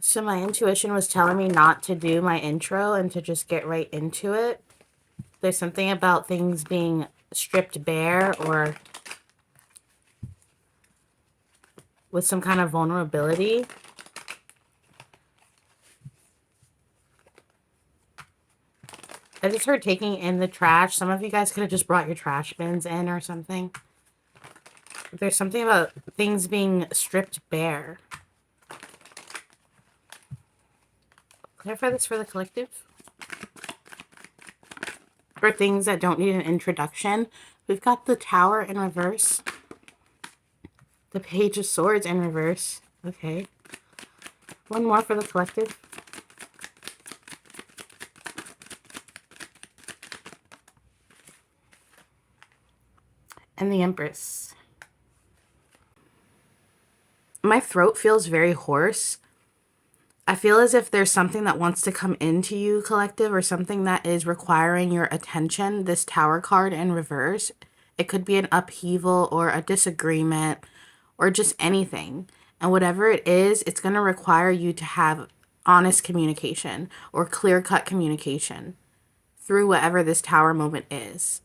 So my intuition was telling me not to do my intro and to just get right into it. There's something about things being stripped bare or with some kind of vulnerability. I just heard taking in the trash. Some of you guys could have just brought your trash bins in or something. There's something about things being stripped bare. Clarify this for the collective. For things that don't need an introduction, we've got the Tower in reverse. The Page of Swords in reverse. Okay. One more for the collective. And the Empress. My throat feels very hoarse. I feel as if there's something that wants to come into you, collective, or something that is requiring your attention. This Tower card in reverse. It could be an upheaval or a disagreement or just anything. And whatever it is, it's going to require you to have honest communication or clear-cut communication through whatever this Tower moment is.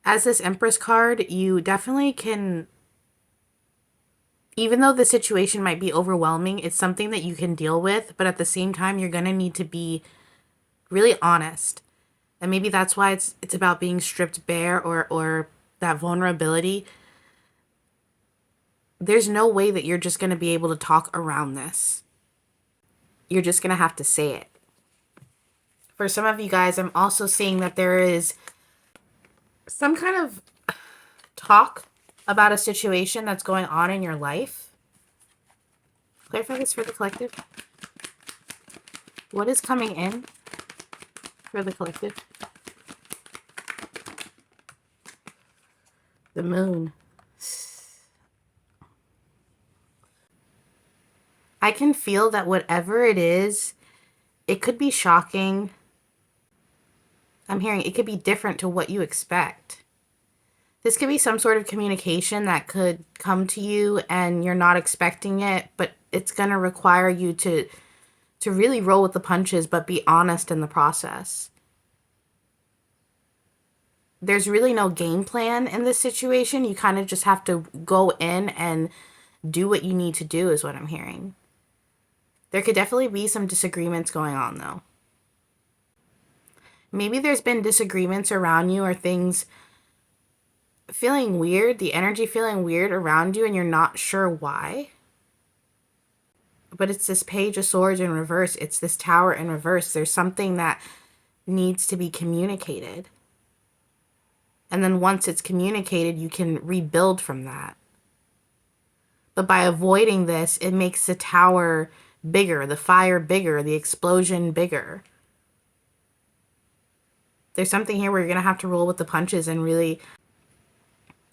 As this Empress card, you definitely can, even though the situation might be overwhelming, it's something that you can deal with, but at the same time, you're going to need to be really honest. And maybe that's why it's about being stripped bare or that vulnerability. There's no way that you're just going to be able to talk around this. You're just going to have to say it. For some of you guys, I'm also seeing that there is some kind of talk about a situation that's going on in your life. Clarify this for the collective. What is coming in for the collective? The Moon. I can feel that whatever it is, it could be shocking. I'm hearing it could be different to what you expect. This could be some sort of communication that could come to you and you're not expecting it, but it's going to require you to really roll with the punches, but be honest in the process. There's really no game plan in this situation. You kind of just have to go in and do what you need to do is what I'm hearing. There could definitely be some disagreements going on, though. Maybe there's been disagreements around you or things feeling weird, the energy feeling weird around you, and you're not sure why. But it's this Page of Swords in reverse. It's this Tower in reverse. There's something that needs to be communicated. And then once it's communicated, you can rebuild from that. But by avoiding this, it makes the Tower bigger, the fire bigger, the explosion bigger. There's something here where you're going to have to roll with the punches and really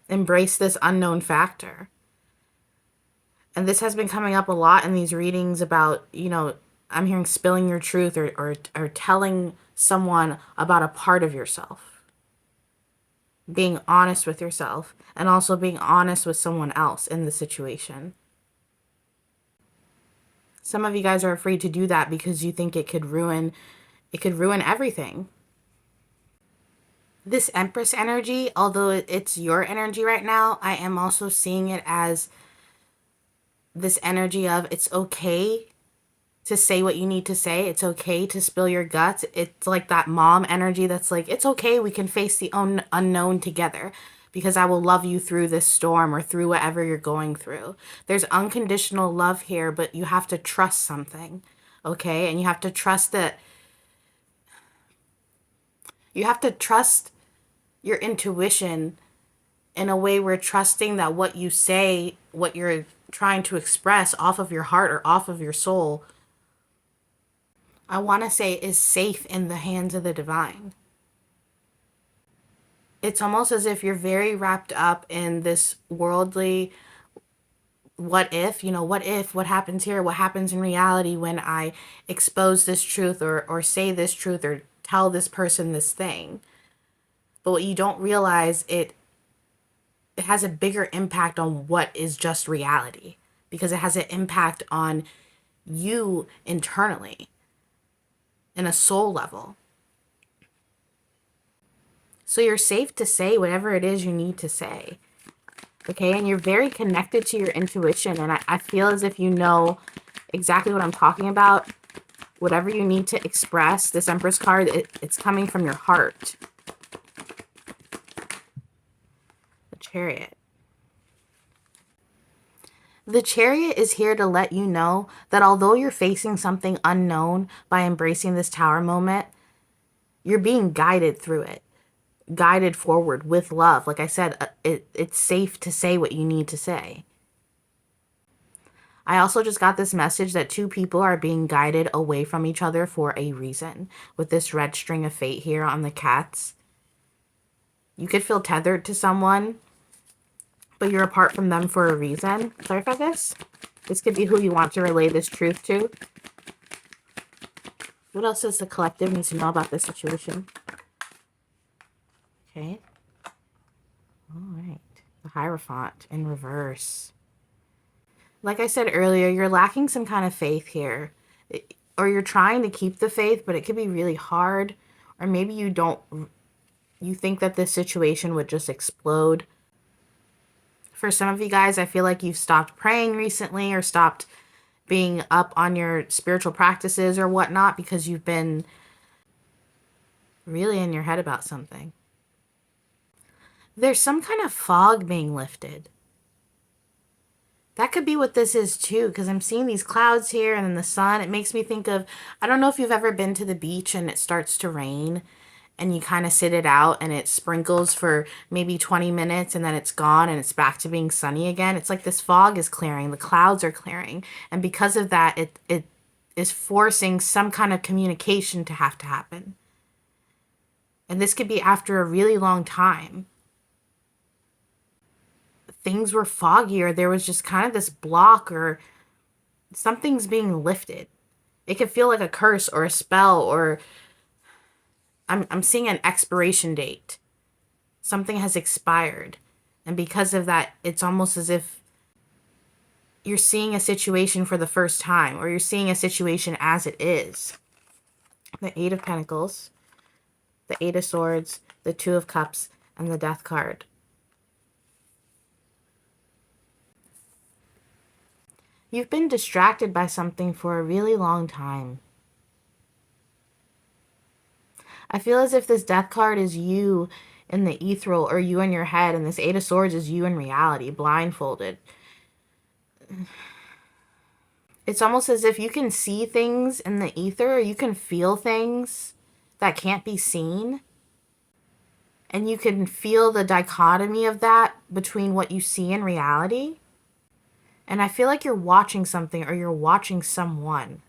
embrace this unknown factor. And this has been coming up a lot in these readings about, I'm hearing spilling your truth or telling someone about a part of yourself. Being honest with yourself and also being honest with someone else in the situation. Some of you guys are afraid to do that because you think it could ruin everything. This Empress energy, although it's your energy right now, I am also seeing it as this energy of it's okay to say what you need to say. It's okay to spill your guts. It's like that mom energy that's like, it's okay, we can face the unknown together because I will love you through this storm or through whatever you're going through. There's unconditional love here, but you have to trust something, okay? And you have to trust that. You have to trust your intuition in a way where trusting that what you say, what you're trying to express off of your heart or off of your soul, I want to say is safe in the hands of the divine. It's almost as if you're very wrapped up in this worldly what if, what happens here, what happens in reality when I expose this truth or say this truth or tell this person this thing. But what you don't realize, it has a bigger impact on what is just reality. because it has an impact on you internally in a soul level. So you're safe to say whatever it is you need to say. Okay, and you're very connected to your intuition, and I feel as if you know exactly what I'm talking about. Whatever you need to express, this Empress card, it's coming from your heart. The Chariot. The Chariot is here to let you know that although you're facing something unknown by embracing this Tower moment, you're being guided through it, guided forward with love. Like I said, it's safe to say what you need to say. I also just got this message that two people are being guided away from each other for a reason. With this red string of fate here on the cats, you could feel tethered to someone, but you're apart from them for a reason. Clarify this. This could be who you want to relay this truth to. What else does the collective need to know about this situation? Okay. All right. The Hierophant in reverse. Like I said earlier, you're lacking some kind of faith here. Or you're trying to keep the faith, but it could be really hard. Or maybe you don't... You think that this situation would just explode. For some of you guys, I feel like you've stopped praying recently or stopped being up on your spiritual practices or whatnot because you've been really in your head about something. There's some kind of fog being lifted. That could be what this is too, because I'm seeing these clouds here and then the sun. It makes me think of, I don't know if you've ever been to the beach and it starts to rain and you kind of sit it out and it sprinkles for maybe 20 minutes and then it's gone and it's back to being sunny again. It's like this fog is clearing, the clouds are clearing. And because of that, it is forcing some kind of communication to happen. And this could be after a really long time. Things were foggy or there was just kind of this block or something's being lifted. It could feel like a curse or a spell or I'm seeing an expiration date. Something has expired. And because of that, it's almost as if you're seeing a situation for the first time or you're seeing a situation as it is. The Eight of Pentacles, the Eight of Swords, the Two of Cups, and the Death card. You've been distracted by something for a really long time. I feel as if this Death card is you in the ethereal or you in your head, and this Eight of Swords is you in reality, blindfolded. It's almost as if you can see things in the ether, or you can feel things that can't be seen. And you can feel the dichotomy of that between what you see in reality. And I feel like you're watching something or you're watching someone.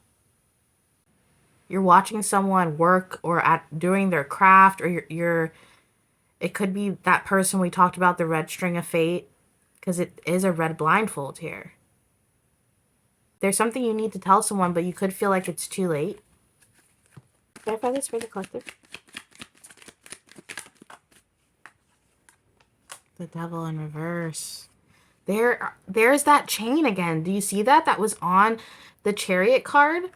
You're watching someone work or doing their craft, or it could be that person we talked about, the red string of fate, because it is a red blindfold here. There's something you need to tell someone, but you could feel like it's too late. Can I find this for the collective? The Devil in reverse. There's that chain again. Do you see that? That was on the Chariot card.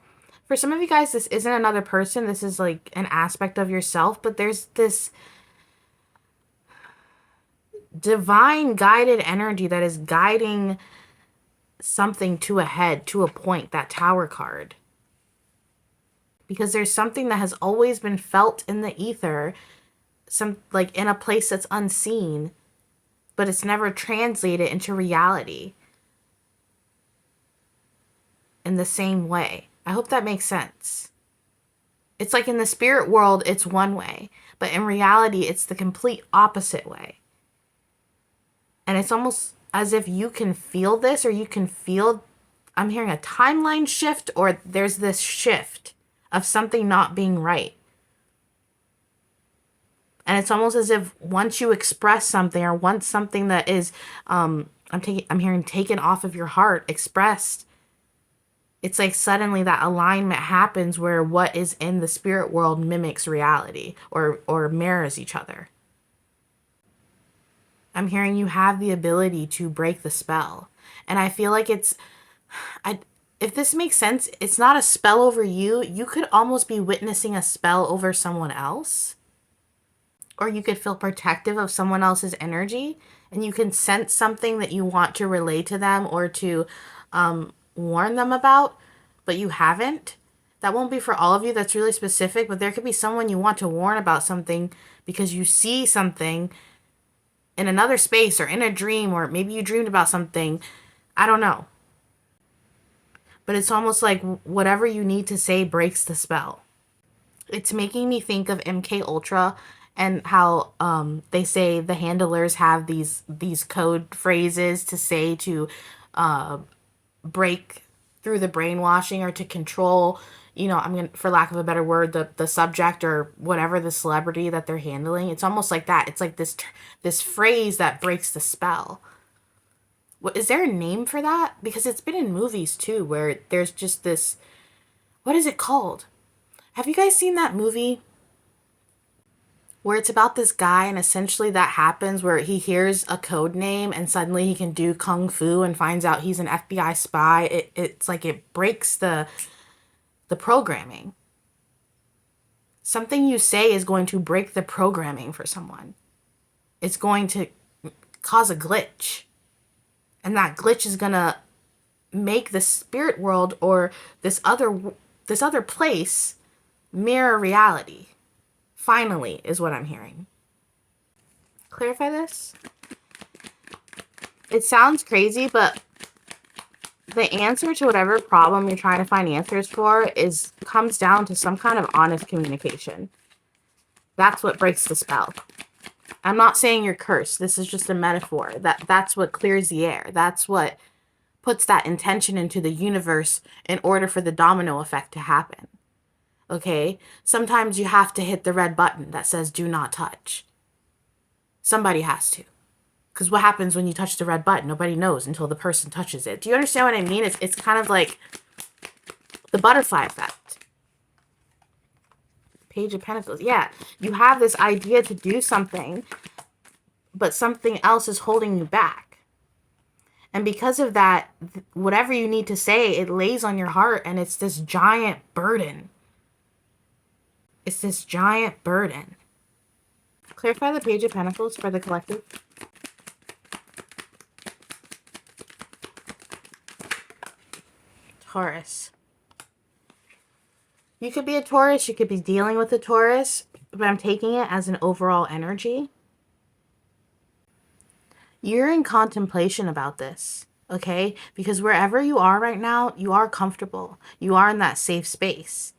For some of you guys, this isn't another person. This is like an aspect of yourself, but there's this divine guided energy that is guiding something to a head, to a point, that Tower card. Because there's something that has always been felt in the ether, some like in a place that's unseen, but it's never translated into reality in the same way. I hope that makes sense. It's like in the spirit world, it's one way, but in reality, it's the complete opposite way. And it's almost as if you can feel this, or you can feel, I'm hearing a timeline shift, or there's this shift of something not being right. And it's almost as if once you express something, or once something that is, I'm hearing taken off of your heart, expressed, it's like suddenly that alignment happens where what is in the spirit world mimics reality or mirrors each other. I'm hearing you have the ability to break the spell. And I feel like I, if this makes sense, it's not a spell over you. You could almost be witnessing a spell over someone else, or you could feel protective of someone else's energy, and you can sense something that you want to relay to them or to warn them about, but you haven't. That won't be for all of you. That's really specific, but there could be someone you want to warn about something because you see something in another space or in a dream, or maybe you dreamed about something. I don't know. But it's almost like whatever you need to say breaks the spell. It's making me think of MK Ultra and how they say the handlers have these code phrases to say to break through the brainwashing or to control, I'm gonna, for lack of a better word, the subject or whatever, the celebrity that they're handling. It's almost like that. It's like this phrase that breaks the spell. What is there a name for that? Because it's been in movies too, where there's just this. What is it called? Have you guys seen that movie where it's about this guy and essentially that happens where he hears a code name and suddenly he can do kung fu and finds out he's an FBI spy? It's like it breaks the programming. Something you say is going to break the programming for someone. It's going to cause a glitch. And that glitch is going to make the spirit world or this other place mirror reality. Finally, is what I'm hearing. Clarify this? It sounds crazy, but the answer to whatever problem you're trying to find answers for comes down to some kind of honest communication. That's what breaks the spell. I'm not saying you're cursed. This is just a metaphor. That's what clears the air. That's what puts that intention into the universe in order for the domino effect to happen. Okay? Sometimes you have to hit the red button that says do not touch. Somebody has to. Because what happens when you touch the red button? Nobody knows until the person touches it. Do you understand what I mean? It's kind of like the butterfly effect. Page of Pentacles. Yeah, you have this idea to do something, but something else is holding you back. And because of that, whatever you need to say, it lays on your heart, and it's this giant burden. It's this giant burden. Clarify the Page of Pentacles for the collective. Taurus. You could be a Taurus, you could be dealing with a Taurus, but I'm taking it as an overall energy. You're in contemplation about this, okay? Because wherever you are right now, you are comfortable. You are in that safe space.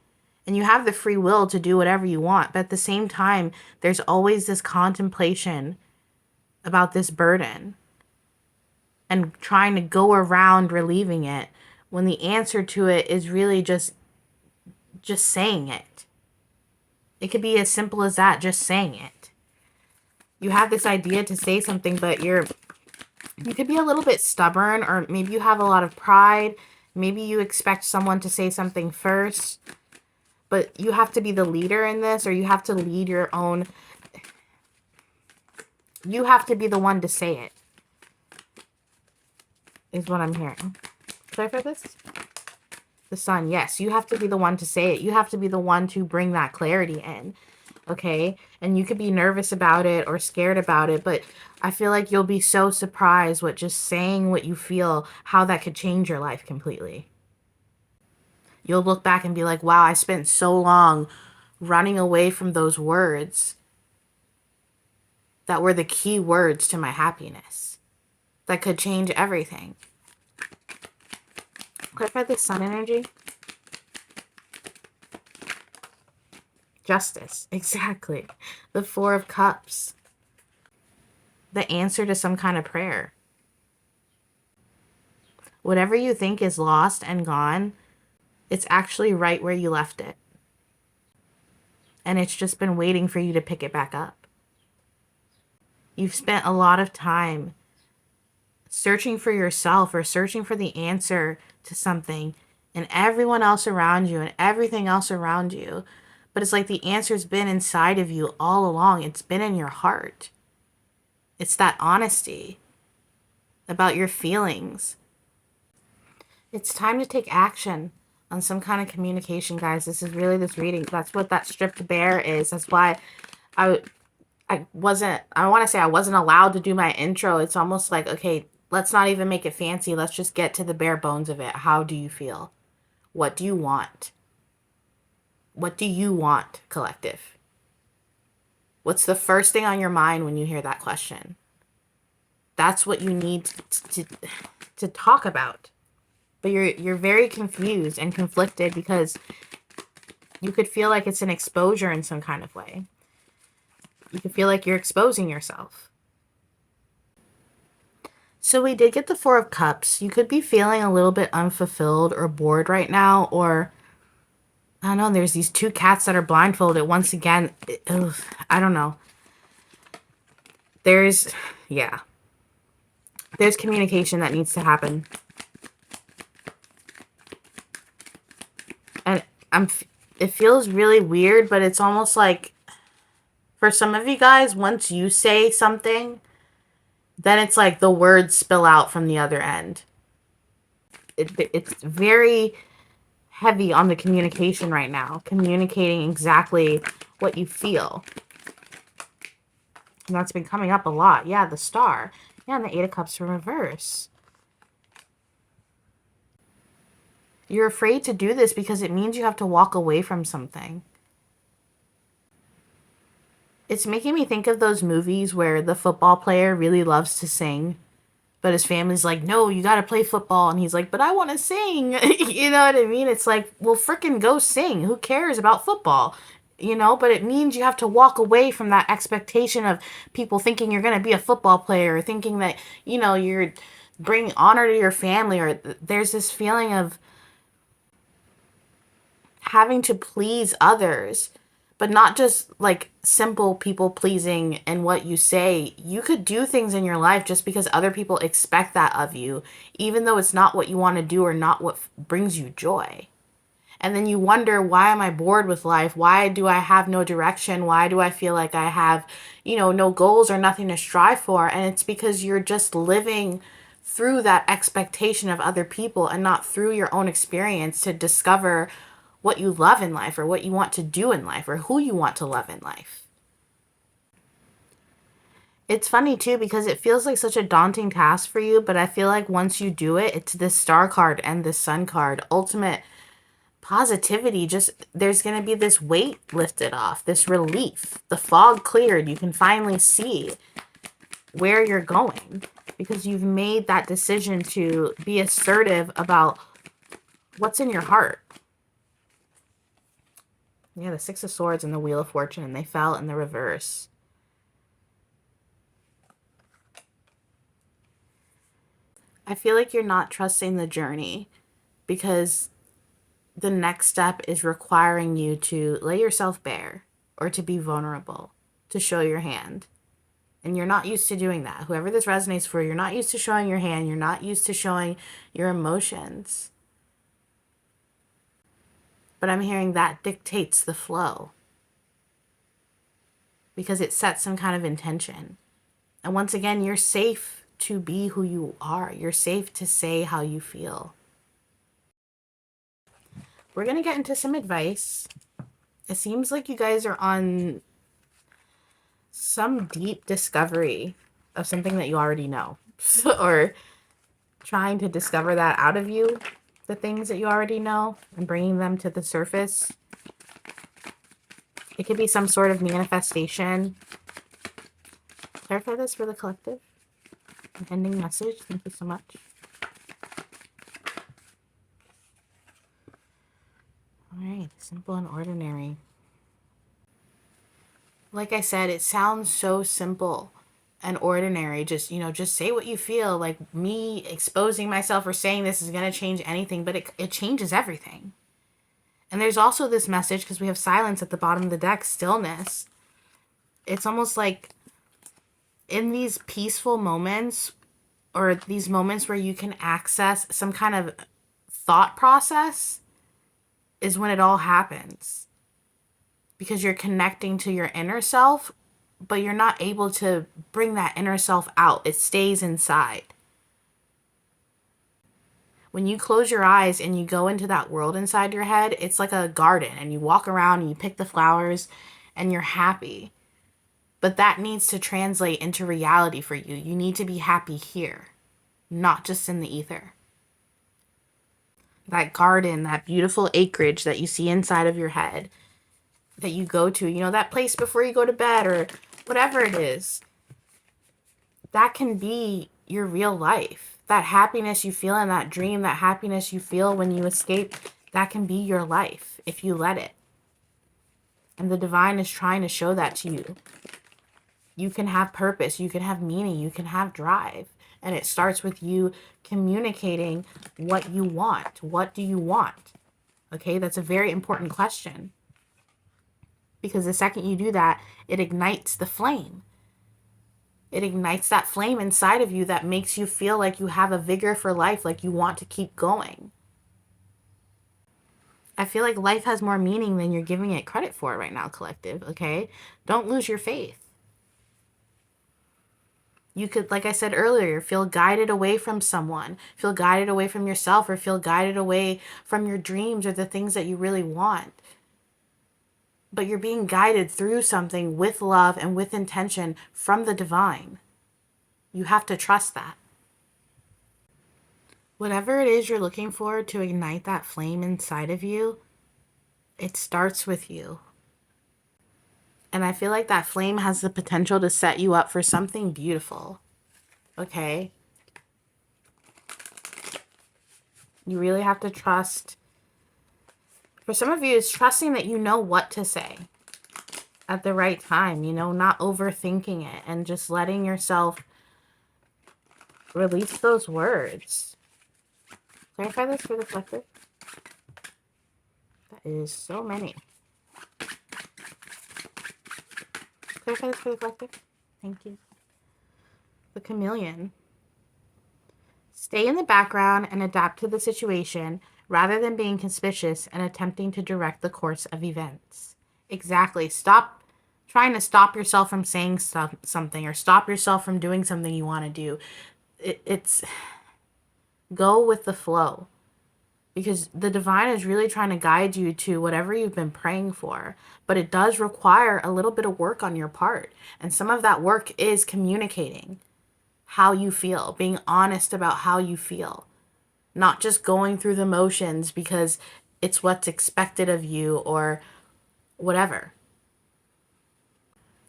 And you have the free will to do whatever you want. But at the same time, there's always this contemplation about this burden and trying to go around relieving it when the answer to it is really just saying it. It could be as simple as that, just saying it. You have this idea to say something, but you could be a little bit stubborn, or maybe you have a lot of pride. Maybe you expect someone to say something first, but you have to be the leader in this, or you have to lead your own. You have to be the one to say it, is what I'm hearing. Clarify this? The Sun, yes. You have to be the one to say it. You have to be the one to bring that clarity in. Okay? And you could be nervous about it or scared about it, but I feel like you'll be so surprised with just saying what you feel, how that could change your life completely. You'll look back and be like, wow, I spent so long running away from those words that were the key words to my happiness. That could change everything. Clarify the Sun energy. Justice, exactly. The Four of Cups. The answer to some kind of prayer. Whatever you think is lost and gone, it's actually right where you left it. And it's just been waiting for you to pick it back up. You've spent a lot of time searching for yourself or searching for the answer to something, and everyone else around you and everything else around you. But it's like the answer's been inside of you all along. It's been in your heart. It's that honesty. about your feelings. It's time to take action on some kind of communication, guys. This is really this reading. That's what that stripped bear is. That's why I I wasn't, I want to say I wasn't allowed to do my intro. It's almost like, okay, let's not even make it fancy. Let's just get to the bare bones of it. How do you feel? What do you want? What do you want, collective? What's the first thing on your mind when you hear that question? That's what you need to talk about. But you're very confused and conflicted because you could feel like it's an exposure in some kind of way. You could feel like you're exposing yourself. So we did get the Four of Cups. You could be feeling a little bit unfulfilled or bored right now, or I don't know, there's these two cats that are blindfolded. Once again, I don't know. There's, yeah, there's communication that needs to happen. And it feels really weird, but it's almost like for some of you guys, once you say something, then it's like the words spill out from the other end. It's very heavy on the communication right now, communicating exactly what you feel. And that's been coming up a lot. Yeah, the Star. Yeah, and the Eight of Cups in reverse. You're afraid to do this because it means you have to walk away from something. It's making me think of those movies where the football player really loves to sing, but his family's like, no, you got to play football. And he's like, but I want to sing. You know what I mean? It's like, well, frickin' go sing. Who cares about football? You know, but it means you have to walk away from that expectation of people thinking you're going to be a football player, or thinking that, you know, you're bringing honor to your family, or there's this feeling of having to please others, but not just like simple people pleasing and what you say. You could do things in your life just because other people expect that of you, even though it's not what you want to do or not what brings you joy. And then you wonder, why am I bored with life? Why do I have no direction? Why do I feel like I have, you know, no goals or nothing to strive for? And it's because you're just living through that expectation of other people and not through your own experience to discover what you love in life or what you want to do in life or who you want to love in life. It's funny too because it feels like such a daunting task for you, but I feel like once you do it, it's this Star card and this Sun card, ultimate positivity. Just there's going to be this weight lifted off, this relief. The fog cleared. You can finally see where you're going because you've made that decision to be assertive about what's in your heart. Yeah, the Six of Swords and the Wheel of Fortune, and they fell in the reverse. I feel like you're not trusting the journey because the next step is requiring you to lay yourself bare or to be vulnerable, to show your hand. And you're not used to doing that. Whoever this resonates for, you're not used to showing your hand. You're not used to showing your emotions. But I'm hearing that dictates the flow because it sets some kind of intention. And once again, you're safe to be who you are. You're safe to say how you feel. We're going to get into some advice. It seems like you guys are on some deep discovery of something that you already know, or trying to discover that out of you, the things that you already know, and bringing them to the surface. It could be some sort of manifestation. Clarify this for the collective. An ending message. Thank you so much. All right, simple and ordinary. Like I said, it sounds so simple and ordinary. Just, you know, just say what you feel. Like me exposing myself or saying this is going to change anything, but it changes everything. And there's also this message, because we have silence at the bottom of the deck, stillness. It's almost like in these peaceful moments, or these moments where you can access some kind of thought process, is when it all happens. Because you're connecting to your inner self, but you're not able to bring that inner self out. It stays inside. When you close your eyes and you go into that world inside your head, it's like a garden, and you walk around and you pick the flowers and you're happy. But that needs to translate into reality for you. You need to be happy here, not just in the ether. That garden, that beautiful acreage that you see inside of your head, that you go to, that place before you go to bed or whatever it is, that can be your real life. That happiness you feel in that dream, that happiness you feel when you escape, that can be your life if you let it. And the divine is trying to show that to you. You can have purpose, you can have meaning, you can have drive. And it starts with you communicating what you want. What do you want? Okay, that's a very important question. Because the second you do that, it ignites the flame. It ignites that flame inside of you that makes you feel like you have a vigor for life, like you want to keep going. I feel like life has more meaning than you're giving it credit for right now, collective, okay? Don't lose your faith. You could, like I said earlier, feel guided away from someone, feel guided away from yourself, or feel guided away from your dreams or the things that you really want. But you're being guided through something with love and with intention from the divine. You have to trust that. Whatever it is you're looking for to ignite that flame inside of you, it starts with you. And I feel like that flame has the potential to set you up for something beautiful. Okay? You really have to trust. For some of you, it's trusting that you know what to say at the right time, not overthinking it and just letting yourself release those words. Clarify this for the collective. That is so many. Clarify this for the collective. Thank you. The chameleon. Stay in the background and adapt to the situation rather than being conspicuous and attempting to direct the course of events. Exactly. Stop trying to stop yourself from saying something or stop yourself from doing something you want to do. It's go with the flow, because the divine is really trying to guide you to whatever you've been praying for. But it does require a little bit of work on your part. And some of that work is communicating how you feel, being honest about how you feel, not just going through the motions because it's what's expected of you or whatever.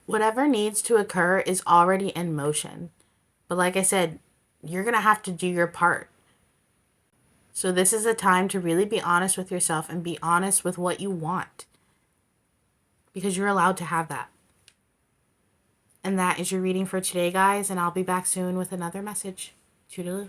Whatever needs to occur is already in motion. But like I said, you're going to have to do your part. So this is a time to really be honest with yourself and be honest with what you want, because you're allowed to have that. And that is your reading for today, guys. And I'll be back soon with another message. Toodaloo.